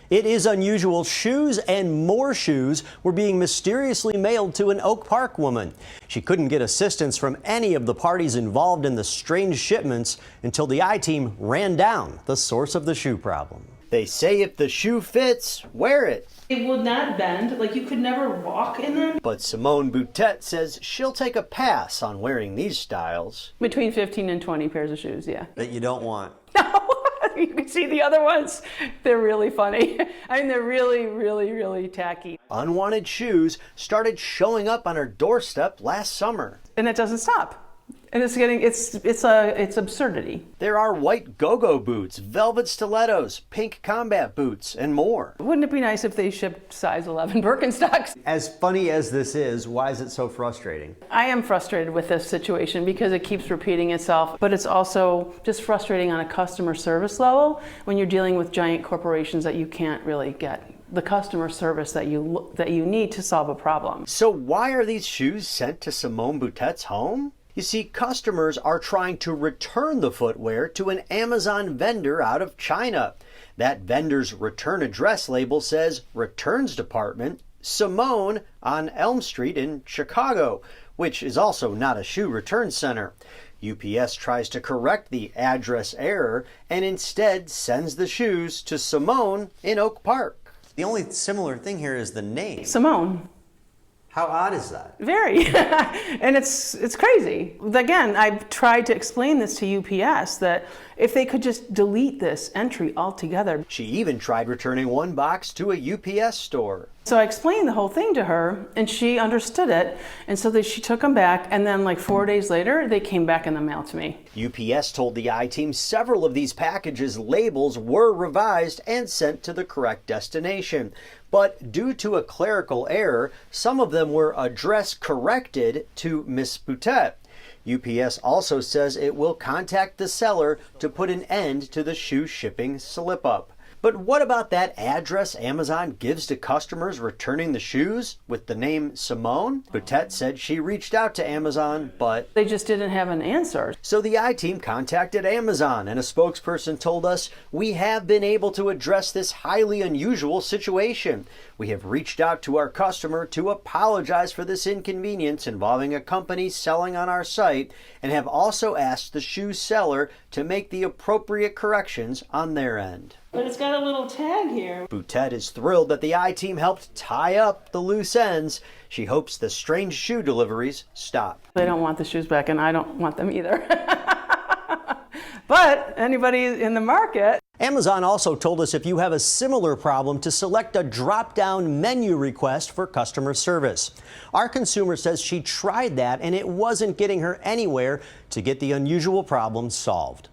It is unusual. Shoes and more shoes were being mysteriously mailed to an Oak Park woman. She couldn't get assistance from any of the parties involved in the strange shipments until the I-team ran down the source of the shoe problem. They say if the shoe fits, wear it. It would not bend, like you could never walk in them. But Simone Boutet says she'll take a pass on wearing these styles. Between 15 and 20 pairs of shoes, yeah. That you don't want. No, you can see the other ones. They're really funny. I mean, they're really tacky. Unwanted shoes started showing up on her doorstep last summer. And it doesn't stop. And it's absurdity. There are white go-go boots, velvet stilettos, pink combat boots, and more. Wouldn't it be nice if they shipped size 11 Birkenstocks? As funny as this is, why is it so frustrating? I am frustrated with this situation because it keeps repeating itself, but it's also just frustrating on a customer service level when you're dealing with giant corporations that you can't really get the customer service that you need to solve a problem. So why are these shoes sent to Simone Boutet's home? You see, customers are trying to return the footwear to an Amazon vendor out of China. That vendor's return address label says Returns Department, Simone on Elm Street in Chicago, which is also not a shoe return center. UPS tries to correct the address error and instead sends the shoes to Simone in Oak Park. The only similar thing here is the name. Simone. How odd is that? Very. And it's crazy. Again, I've tried to explain this to UPS that if they could just delete this entry altogether. She even tried returning one box to a UPS store. So I explained the whole thing to her and she understood it. And so she took them back, and then like 4 days later, they came back in the mail to me. UPS told the I-team several of these packages' labels were revised and sent to the correct destination. But due to a clerical error, some of them were address corrected to Miss Boutet. UPS also says it will contact the seller to put an end to the shoe shipping slip-up. But what about that address Amazon gives to customers returning the shoes with the name Simone? Boutet said she reached out to Amazon, but they just didn't have an answer. So the I-team contacted Amazon, and a spokesperson told us, "We have been able to address this highly unusual situation. We have reached out to our customer to apologize for this inconvenience involving a company selling on our site, and have also asked the shoe seller to make the appropriate corrections on their end." But it's got a little tag here. Boutet is thrilled that the I-team helped tie up the loose ends. She hopes the strange shoe deliveries stop. They don't want the shoes back, and I don't want them either. But anybody in the market. Amazon also told us if you have a similar problem to select a drop-down menu request for customer service. Our consumer says she tried that and it wasn't getting her anywhere to get the unusual problem solved.